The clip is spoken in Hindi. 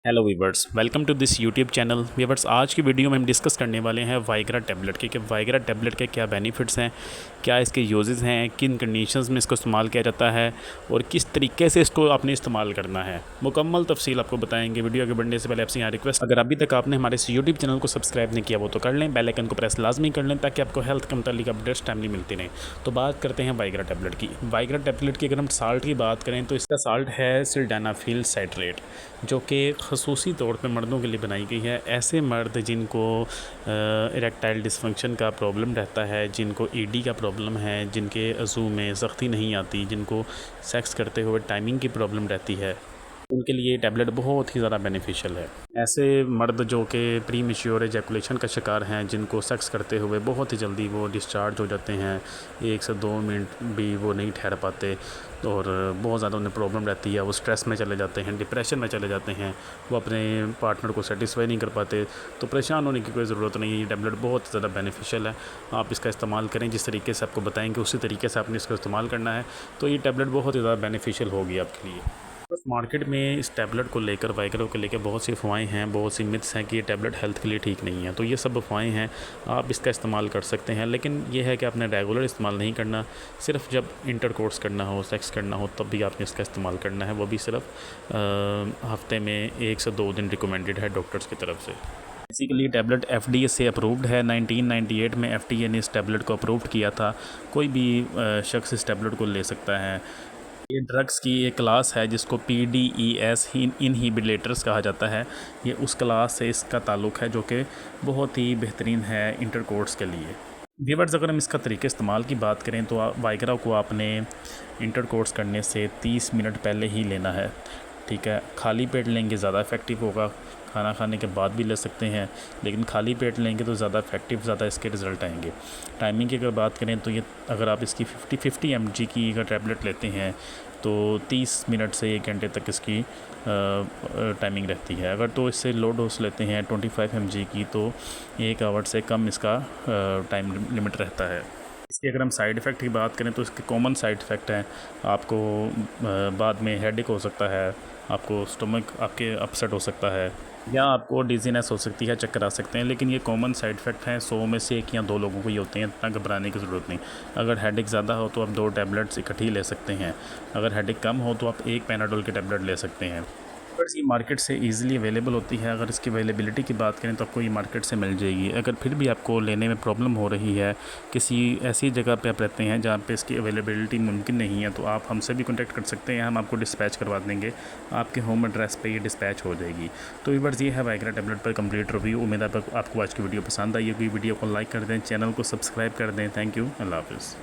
Hello viewers, welcome to this YouTube channel. Viewers, आज की वीडियो में हम डिस्कस करने वाले हैं वाइग्रा टैबलेट के कि वाइग्रा टैबलेट के क्या बेनिफिट्स हैं, क्या इसके यूजेस हैं, किन कंडीशंस में इसको इस्तेमाल किया जाता है और किस तरीके से इसको आपने इस्तेमाल करना है। मुकम्मल तफसील आपको बताएंगे। वीडियो के बढ़ने से पहले आपसे यहाँ रिक्वेस्ट, अगर अभी तक आपने हमारे इस यूट्यूब चैनल को सब्सक्राइब नहीं किया वो तो कर लें, बेल आइकन को प्रेस लाजमी कर लें ताकि आपको हेल्थ के मुतालिक अपडेट्स टाइमली मिलती रहें। तो बात करते हैं वाइग्रा टैबलेट की। वाइग्रा टैबलेट की अगर हम साल्ट की बात करें तो इसका साल्ट है सिल्डेनाफिल साइट्रेट, जो कि खसूसी तौर पर मर्दों के लिए बनाई गई है। ऐसे मर्द जिनको इरेक्टाइल डिसफंक्शन का प्रॉब्लम रहता है, जिनको ईडी का प्रॉब्लम है, जिनके अज़ू में सख्ती नहीं आती, जिनको सेक्स करते हुए टाइमिंग की प्रॉब्लम रहती है, उनके लिए टैबलेट बहुत ही ज़्यादा बेनिफिशियल है। ऐसे मर्द जो कि प्री मेच्योर एजैकुलेशन का शिकार हैं, जिनको सेक्स करते हुए बहुत ही जल्दी वो डिस्चार्ज हो जाते हैं, 1 से 2 मिनट भी वो नहीं ठहर पाते और बहुत ज़्यादा उन्हें प्रॉब्लम रहती है, वो स्ट्रेस में चले जाते हैं, डिप्रेशन में चले जाते हैं, वो अपने पार्टनर को सेटिस्फाई नहीं कर पाते, तो परेशान होने की कोई ज़रूरत नहीं है। ये टैबलेट बहुत ज़्यादा बेनिफिशियल है। आप इसका इस्तेमाल करें, जिस तरीके से आपको बताएंगे उसी तरीके से आपने इसका इस्तेमाल करना है, तो ये टैबलेट बहुत ही ज़्यादा बेनिफिशियल होगी आपके लिए। बस मार्केट में इस टैबलेट को लेकर, वाइग्रा को लेकर बहुत सी अफवाहें हैं, बहुत सी मिथ्स हैं कि ये टैबलेट हेल्थ के लिए ठीक नहीं है। तो ये सब अफवाहें हैं, आप इसका इस्तेमाल कर सकते हैं, लेकिन ये है कि आपने रेगुलर इस्तेमाल नहीं करना। सिर्फ जब इंटरकोर्स करना हो, सेक्स करना हो, तब भी आपने इसका इस्तेमाल करना है, वो भी सिर्फ हफ्ते में 1 से 2 दिन रिकमेंडेड है डॉक्टर्स की तरफ से। बेसिकली टैबलेट एफडीए से अप्रूव्ड है। 1998 में एफडीए ने इस टैबलेट को अप्रूव्ड किया था। कोई भी शख्स इस टैबलेट को ले सकता है। ये ड्रग्स की एक क्लास है जिसको PDES इनहिबिटर्स कहा जाता है। ये उस क्लास से इसका ताल्लुक़ है जो कि बहुत ही बेहतरीन है इंटरकोर्स के लिए। व्यूअर्स, अगर हम इसका तरीके इस्तेमाल की बात करें तो वाइग्रा को आपने इंटरकोर्स करने से 30 मिनट पहले ही लेना है। ठीक है, खाली पेट लेंगे ज़्यादा इफ़ेक्टिव होगा, खाना खाने के बाद भी ले सकते हैं, लेकिन खाली पेट लेंगे तो ज़्यादा इफ़ेक्टिव, ज़्यादा इसके रिज़ल्ट आएंगे। टाइमिंग की अगर बात करें तो ये अगर आप इसकी 50 mg की अगर टैबलेट लेते हैं तो 30 मिनट से 1 घंटे तक इसकी टाइमिंग रहती है। अगर तो इससे लो डोज लेते हैं 25 mg की तो 1 आवर से कम इसका टाइम लिमिट रहता है। इसकी अगर हम साइड इफ़ेक्ट की बात करें तो इसके कॉमन साइड इफ़ेक्ट हैं, आपको बाद में हेडेक हो सकता है, आपको स्टमक आपके अपसेट हो सकता है, या आपको डिजीनेस हो सकती है, चक्कर आ सकते हैं। लेकिन ये कॉमन साइड इफ़ेक्ट हैं, 100 में से 1 या 2 लोगों को ही होते हैं, इतना घबराने की ज़रूरत नहीं। अगर हेडेक ज़्यादा हो तो आप 2 टैबलेट्स इकट्ठी ले सकते हैं। अगर हेडेक कम हो तो आप 1 पैनाडोल की टैबलेट ले सकते हैं। बस ये मार्केट से इजीली अवेलेबल होती है। अगर इसकी अवेलेबिलिटी की बात करें तो आपको ये मार्केट से मिल जाएगी। अगर फिर भी आपको लेने में प्रॉब्लम हो रही है, किसी ऐसी जगह पे आप रहते हैं जहाँ पे इसकी अवेलेबिलिटी मुमकिन नहीं है, तो आप हमसे भी कॉन्टैक्ट कर सकते हैं, हम आपको डिस्पैच करवा देंगे, आपके होम एड्रेस पे ये डिस्पैच हो जाएगी। तो व्यूअर्स, ये है वाइग्रा टैबलेट पर कंप्लीट रिव्यू। उम्मीद है आपको आज की वीडियो पसंद आई होगी। वीडियो को लाइक कर दें, चैनल को सब्सक्राइब कर दें। थैंक यू, अल्लाह हाफ़िज़।